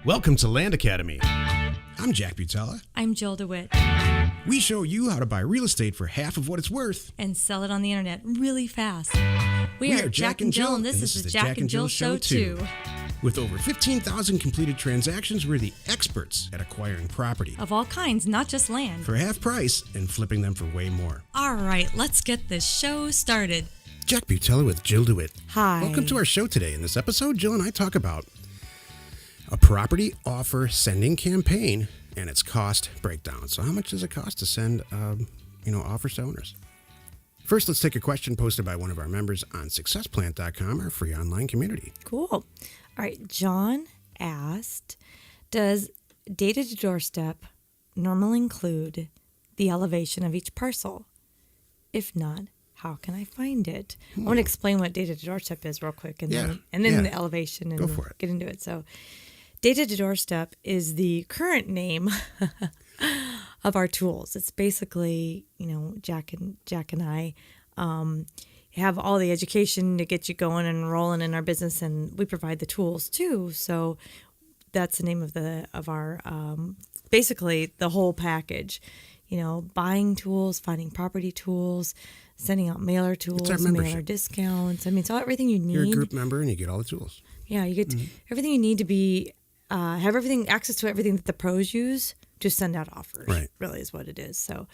Welcome to Land Academy. I'm Jack Butala. I'm Jill DeWit. We show you how to buy real estate for half of what it's worth. And sell it on the internet really fast. We are Jack and Jill, and this is the Jack and Jill Show too. With over 15,000 completed transactions, we're the experts at acquiring property. Of all kinds, not just land. For half price and flipping them for way more. All right, let's get this show started. Jack Butala with Jill DeWit. Hi. Welcome to our show today. In this episode, Jill and I talk about a property offer sending campaign and its cost breakdown. So how much does it cost to send, offers to owners? First, let's take a question posted by one of our members on successplant.com, our free online community. Cool. All right, John asked, does data to doorstep normally include the elevation of each parcel? If not, how can I find it? I want to explain what data to doorstep is real quick, and then the elevation, and go for it. Get into it. So, data to doorstep is the current name of our tools. It's basically, Jack and I have all the education to get you going and rolling in our business, and we provide the tools too. So that's the name of our basically the whole package. Buying tools, finding property tools, sending out mailer tools, mailer discounts. I mean, it's all everything you need. You're a group member and you get all the tools. Yeah, you get everything you need to be have access to everything that the pros use to send out offers. Right. Really is what it is. So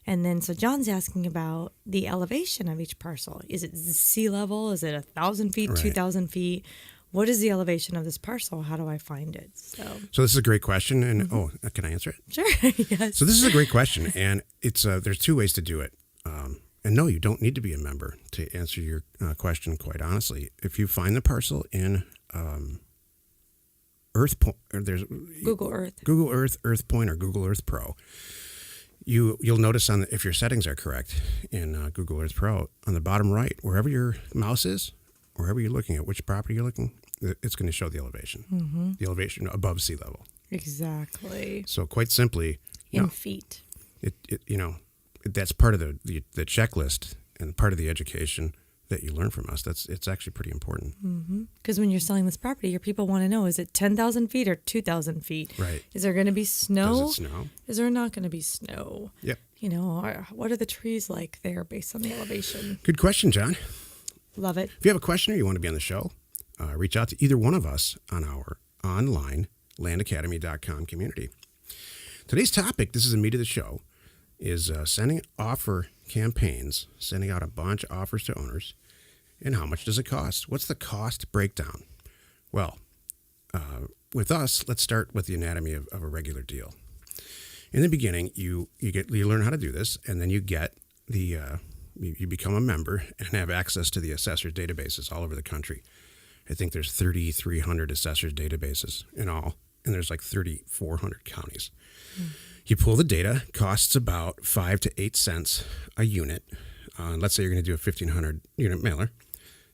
John's asking about the elevation of each parcel. Is it sea level? Is it 1,000 feet, right. 2,000 feet? What is the elevation of this parcel? How do I find it? So this is a great question, and can I answer it? Sure. Yes. So this is a great question, and it's there's two ways to do it. And no, you don't need to be a member to answer your question. Quite honestly, if you find the parcel in there's Google Earth, Earthpoint, or Google Earth Pro, you'll notice if your settings are correct in Google Earth Pro, on the bottom right, wherever your mouse is, wherever you're looking at, which property you're looking, it's going to show the elevation, the elevation above sea level. Exactly. So quite simply, in feet. That's part of the checklist and part of the education that you learn from us. It's actually pretty important. Because when you're selling this property, your people want to know, is it 10,000 feet or 2,000 feet? Right. Is there going to be snow? Does it snow? Is there not going to be snow? Yep. What are the trees like there based on the elevation? Good question, John. Love it. If you have a question or you want to be on the show, reach out to either one of us on our online landacademy.com community. Today's topic, this is the meat of the show, is sending offer campaigns, sending out a bunch of offers to owners, and how much does it cost? What's the cost breakdown? Well, with us, let's start with the anatomy of a regular deal. In the beginning, you learn how to do this, and then you get you become a member and have access to the assessors databases all over the country. I think there's 3,300 assessors databases in all, and there's like 3,400 counties. You pull the data, costs about 5 to 8 cents a unit. Let's say you're going to do a 1,500 unit mailer.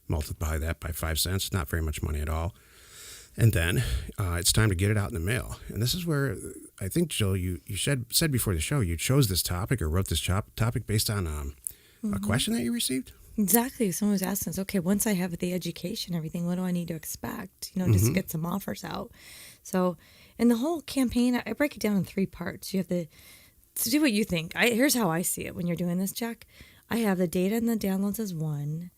Multiply that by 5 cents, not very much money at all. And then it's time to get it out in the mail. And this is where I think, Jill, you said before the show, you chose this topic or wrote this topic based on a question that you received? Exactly. Someone was asking us, okay, once I have the education, everything, what do I need to expect, just to get some offers out? So, in the whole campaign, I break it down in 3 parts. You have to do what you think. Here's how I see it when you're doing this, Jack. I have the data and the downloads as 1.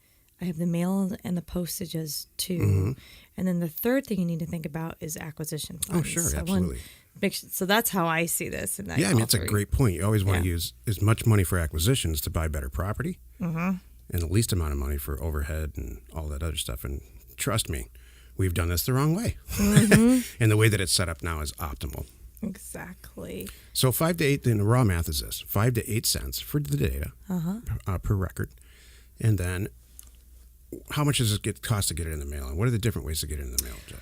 I have the mail and the postage as 2. And then the third thing you need to think about is acquisition funds. Oh, sure, absolutely. So that's how I see this. And it's a great point. You always want to use as much money for acquisitions to buy better property, and the least amount of money for overhead and all that other stuff. And trust me, we've done this the wrong way. And the way that it's set up now is optimal. Exactly. So 5 to 8, then the raw math is this, 5 to 8 cents for the data per record. And then how much does it cost to get it in the mail? And what are the different ways to get it in the mail, Joe?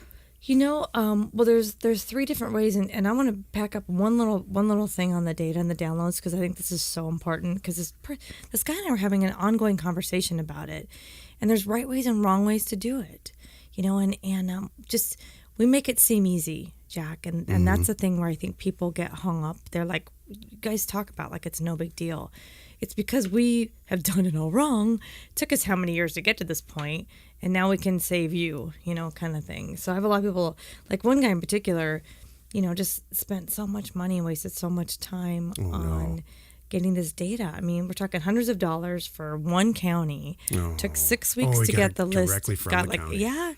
Well, there's 3 different ways, and I want to pack up one little thing on the data and the downloads, because I think this is so important, because this guy and I were having an ongoing conversation about it, and there's right ways and wrong ways to do it, and just we make it seem easy, Jack, and that's the thing where I think people get hung up. They're like, you guys talk about like it's no big deal. It's because we have done it all wrong. It took us how many years to get to this point, and now we can save you, kind of thing. So I have a lot of people, like one guy in particular, just spent so much money and wasted so much time on getting this data. I mean, we're talking hundreds of dollars for one county. Took 6 weeks to get the list. Directly from the county. Yeah,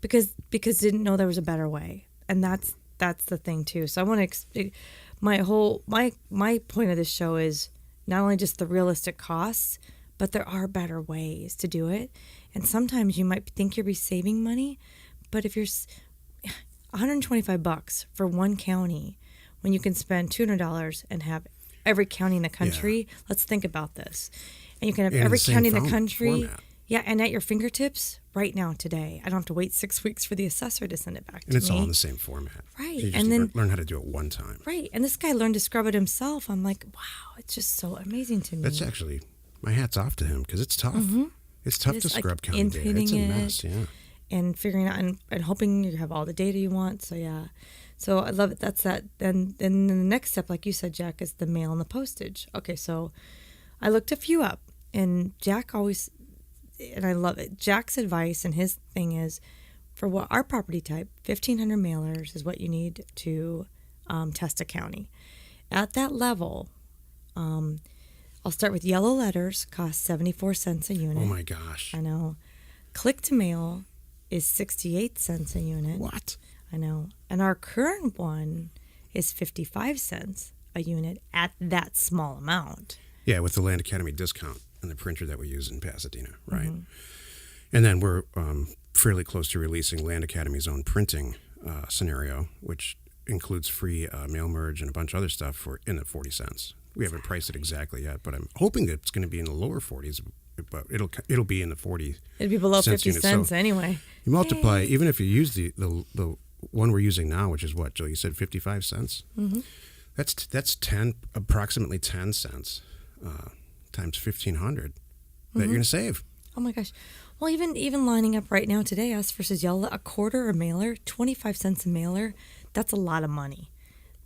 because didn't know there was a better way, and that's the thing too. So I want to my point of this show is not only just the realistic costs, but there are better ways to do it. And sometimes you might think you'll be saving money, but if you're $125 for one county, when you can spend $200 and have every county in the country, let's think about this. And you can have every county in the country, and at your fingertips right now today. I don't have to wait 6 weeks for the assessor to send it back to me. And it's all in the same format. Right. So you just learn how to do it one time. Right. And this guy learned to scrub it himself. I'm like, wow, it's just so amazing to me. That's actually, my hat's off to him because it's tough. Mm-hmm. It's tough to scrub county data. It's a mess, and figuring out and hoping you have all the data you want. So yeah, so I love it. That's that. Then the next step, like you said, Jack, is the mail and the postage. Okay, so I looked a few up, and Jack always, and I love it. Jack's advice and his thing is, for what our property type, 1,500 mailers is what you need to test a county. At that level, I'll start with yellow letters, cost 74 cents a unit. Oh my gosh. I know. Click to mail is 68 cents a unit. What? I know. And our current one is 55 cents a unit at that small amount. Yeah, with the Land Academy discount and the printer that we use in Pasadena, right? Mm-hmm. And then we're fairly close to releasing Land Academy's own printing scenario, which includes free mail merge and a bunch of other stuff in the 40 cents. We haven't priced it exactly yet, but I'm hoping that it's going to be in the lower 40s, but it'll be in the 40. It'd be below 50 cents so anyway. You multiply, even if you use the one we're using now, which is what, Jill? You said 55 cents. Mm-hmm. That's approximately 10 cents times 1,500 that you're going to save. Oh my gosh! Well, even lining up right now today, us versus yellow, a quarter a mailer, 25 cents a mailer. That's a lot of money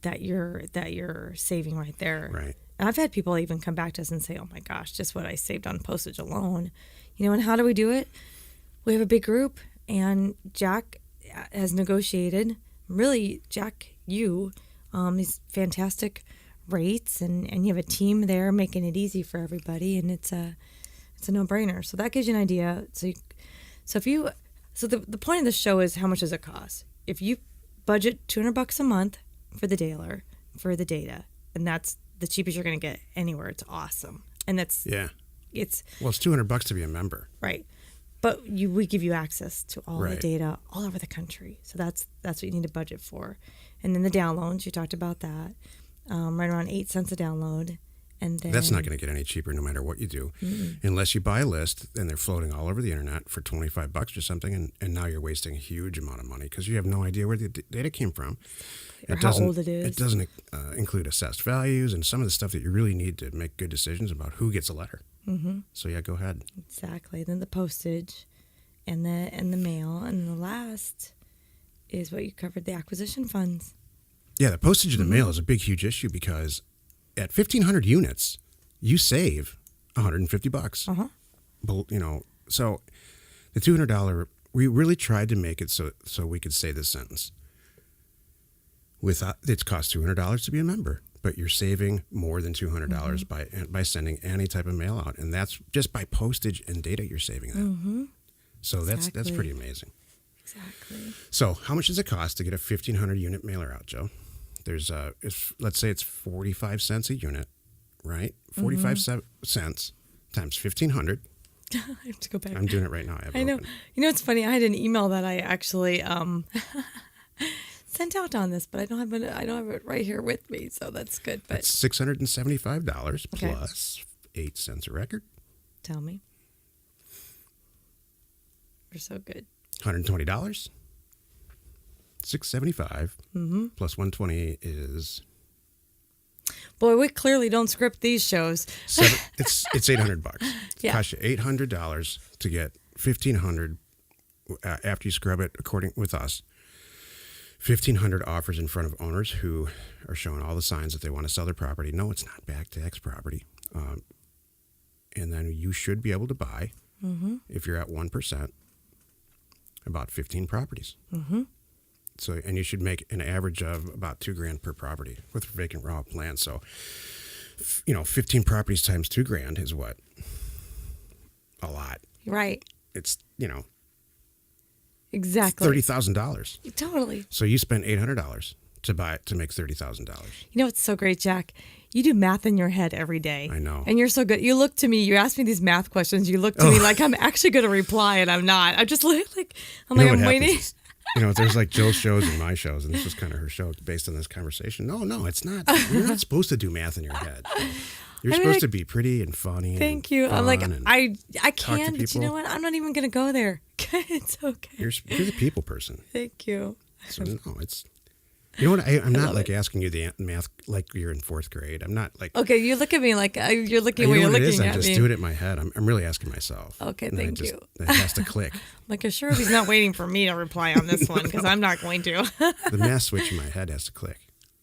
that you're saving right there. Right. And I've had people even come back to us and say, "Oh my gosh, just what I saved on postage alone." And how do we do it? We have a big group, and Jack has negotiated. Really, Jack, these fantastic rates, and you have a team there making it easy for everybody, and it's a no-brainer. So that gives you an idea. So the point of the show is, how much does it cost? If you budget $200 a month for the data, and that's the cheapest you're going to get anywhere. It's awesome, and it's $200 to be a member, right? But we give you access to all the data all over the country, so that's what you need to budget for. And then the downloads, you talked about that, right around 8 cents a download. And then, that's not going to get any cheaper no matter what you do, unless you buy a list and they're floating all over the internet for $25 or something, and now you're wasting a huge amount of money because you have no idea where the data came from. Or how old it is. It doesn't include assessed values and some of the stuff that you really need to make good decisions about who gets a letter. Mm-hmm. So yeah, go ahead. Exactly. Then the postage, and the mail, and the last is what you covered, the acquisition funds. Yeah, the postage and the mail is a big, huge issue because at 1,500 units, you save $150. Uh-huh. So the $200, we really tried to make it so we could say this sentence. It costs $200 to be a member, but you're saving more than $200 by sending any type of mail out, and that's just by postage and data you're saving that. Mm-hmm. So that's pretty amazing. Exactly. So how much does it cost to get a 1,500 unit mailer out, Joe? There's let's say it's 45 cents a unit, right? 45 cents times 1,500. I have to go back. I'm doing it right now. I know. Open. It's funny. I had an email that I actually sent out on this, but I don't have it right here with me, so that's good. But it's $675 plus 8 cents a record. Tell me. You're so good. $120. $675 plus $120 is. Boy, we clearly don't script these shows. It's $800. Yeah. It costs you $800 to get 1,500 after you scrub it. According with us, 1,500 offers in front of owners who are showing all the signs that they want to sell their property. No, it's not back tax property, and then you should be able to buy if you're at 1%. about 15 properties. Mm-hmm. So, and you should make an average of about $2,000 per property with vacant raw land. So, 15 properties times $2,000 is what? A lot. Right. It's, Exactly. $30,000. Totally. So you spend $800 to make $30,000. You know, it's so great, Jack. You do math in your head every day. I know. And you're so good. You look to me, you ask me these math questions. You look to me like I'm actually going to reply, and I'm not. I'm just like, I'm waiting. There's like Jill's shows and my shows, and this was kind of her show based on this conversation. No, it's not. You're not supposed to do math in your head. You're supposed to be pretty and funny. Thank you. I'm like, I can, but you know people. what? I'm not even going to go there. It's okay. You're the people person. Thank you. So no, it's. You know what? I'm not like asking you the math like you're in fourth grade. I'm not like. Okay, you look at me like you're looking where you you're know what looking it is? at I'm just me. doing it in my head. I'm really asking myself. Okay, and thank you. It has to click. Like, I sure he's not waiting for me to reply on this one because I'm not going to. The math switch in my head has to click.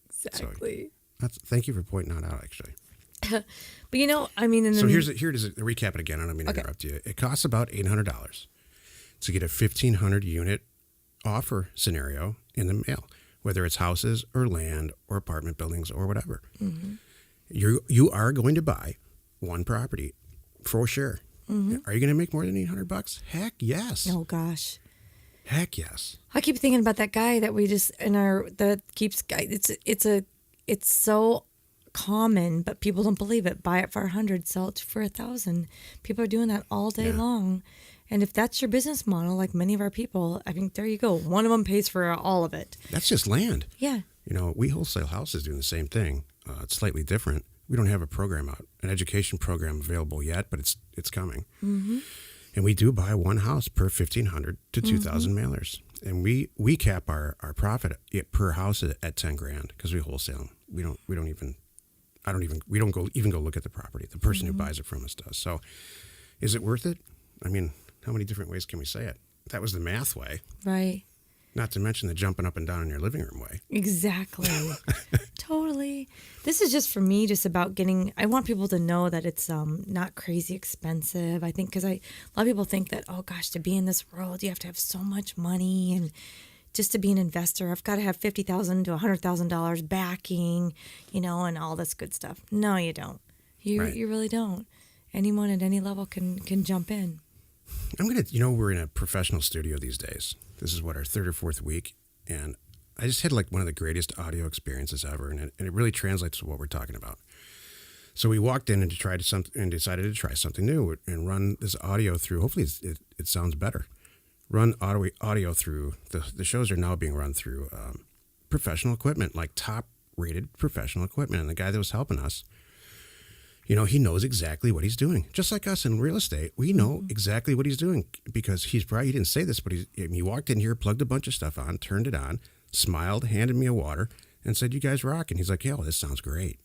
Exactly. So thank you for pointing that out, actually. But and then Here's recap it again. I don't mean to interrupt you. It costs about $800 to get a 1,500 unit offer scenario in the mail, whether it's houses or land or apartment buildings or whatever. Mm-hmm. You are going to buy one property for sure. Mm-hmm. Are you going to make more than $800? Heck yes. Oh gosh. Heck yes. I keep thinking about that guy that we just it's so common, but people don't believe it. Buy it for 100, sell it for 1,000. People are doing that all day long. And if that's your business model, like many of our people, I think there you go. One of them pays for all of it. That's just land. Yeah. We wholesale houses doing the same thing. It's slightly different. We don't have a program out, an education program available yet, but it's coming. Mm-hmm. And we do buy one house per 1,500 to 2,000 mailers. And we cap our profit per house at $10,000 because we wholesale them. We don't go look at the property. The person who buys it from us does. So is it worth it? I mean, how many different ways can we say it? That was the math way. Right. Not to mention the jumping up and down in your living room way. Exactly. Totally. This is just for me, just about I want people to know that it's not crazy expensive. I think because a lot of people think that, oh gosh, to be in this world, you have to have so much money. And just to be an investor, I've got to have $50,000 to $100,000 backing, and all this good stuff. No, you don't. You really don't. Anyone at any level can jump in. We're in a professional studio these days. This is our third or fourth week, and I just had like one of the greatest audio experiences ever, and it really translates to what we're talking about. So we walked in and decided to try something new and run this audio through. Hopefully it sounds better. Run audio through the shows are now being run through professional equipment, like top-rated professional equipment, and the guy that was helping us. He knows exactly what he's doing. Just like us in real estate, we know exactly what he's doing because he didn't say this, but he walked in here, plugged a bunch of stuff on, turned it on, smiled, handed me a water, and said, "You guys rock." And he's like, "Yeah, this sounds great."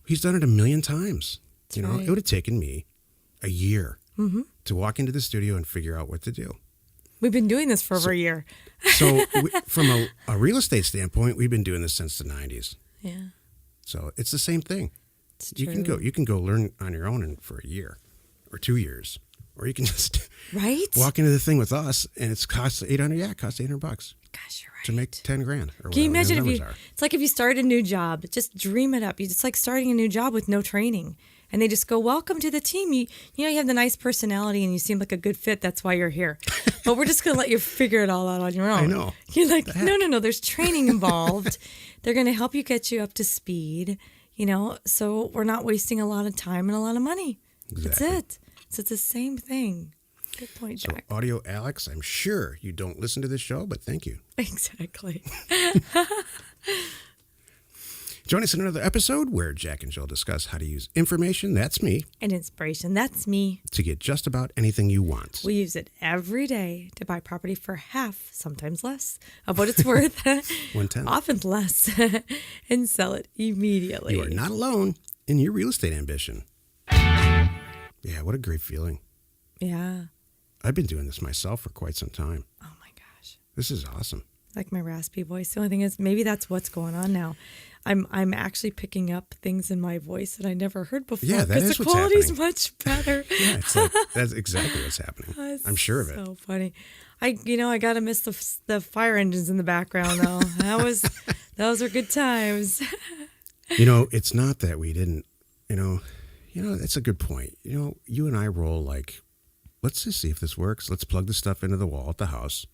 He's done it 1,000,000 times. It would have taken me a year to walk into the studio and figure out what to do. We've been doing this for over a year. So from a real estate standpoint, we've been doing this since the 90s. Yeah. So it's the same thing. You can go learn on your own for a year or 2 years, or you can just walk into the thing with us, and it costs $800. Yeah, it costs $800. Gosh, you're right. To make $10,000. Can you imagine it's like if you start a new job, just dream it up. It's like starting a new job with no training, and they just go, "Welcome to the team. You have the nice personality, and you seem like a good fit. That's why you're here. But we're just gonna let you figure it all out on your own." I know. You're like, no. There's training involved. They're gonna help you get you up to speed. So we're not wasting a lot of time and a lot of money. Exactly. That's it. So it's the same thing. Good point, Jack. So, Audio Alex, I'm sure you don't listen to this show, but thank you. Exactly. Join us in another episode where Jack and Jill discuss how to use information, that's me, and inspiration, that's me, to get just about anything you want. We use it every day to buy property for half, sometimes less, of what it's worth, 1/10, often less, and sell it immediately. You are not alone in your real estate ambition. Yeah, what a great feeling. Yeah. I've been doing this myself for quite some time. Oh my gosh. This is awesome. Like my raspy voice. The only thing is, maybe that's what's going on now. I'm actually picking up things in my voice that I never heard before. Yeah, that is the what's quality's happening. much better. Yeah, it's like, that's exactly what's happening. That's I'm sure of it. So funny. I gotta miss the fire engines in the background though. Those are good times. It's not that we didn't. That's a good point. You and I roll like, let's just see if this works. Let's plug the stuff into the wall at the house,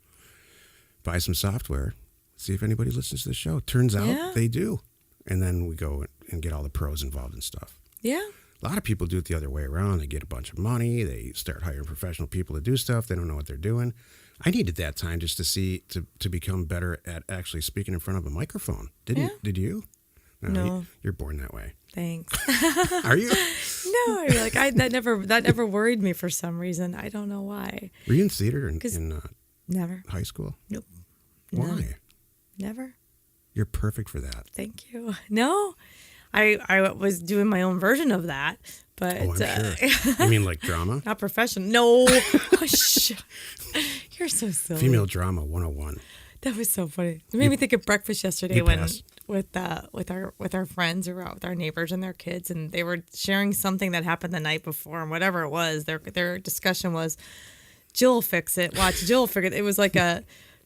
buy some software, see if anybody listens to the show. Turns out they do. And then we go and get all the pros involved and stuff. Yeah. A lot of people do it the other way around. They get a bunch of money. They start hiring professional people to do stuff. They don't know what they're doing. I needed that time just to become better at actually speaking in front of a microphone. Did you? No. You're born that way. Thanks. Are you? No, that never worried me for some reason. I don't know why. Were you in theater in Never. high school? Nope. Why? Never. You're perfect for that. Thank you. No, I was doing my own version of that, but I'm sure. You mean like drama? not professional. No, you're so silly. Female drama 101. That was so funny. It made me think of breakfast yesterday with our friends or out with our neighbors and their kids, and they were sharing something that happened the night before, and whatever it was, their discussion was, Jill fix it. Watch Jill fix it. It was like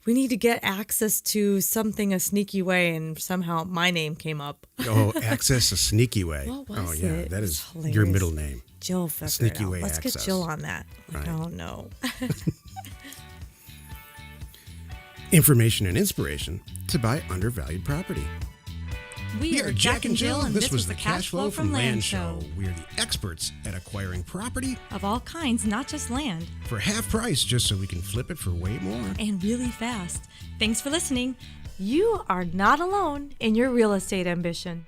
we need to get access to something a sneaky way, and somehow my name came up. Oh, access a sneaky way. What was oh yeah, it? that It is was your hilarious. middle name. Jill figured Sneaky it out. way Let's access. get Jill on that. Right. Oh no. Information and inspiration to buy undervalued property. We are Jack and Jill, and this was the Cash Flow from Land Show. We are the experts at acquiring property Of all kinds, not just land, for half price just so we can flip it for way more. and really fast. Thanks for listening. You are not alone in your real estate ambition.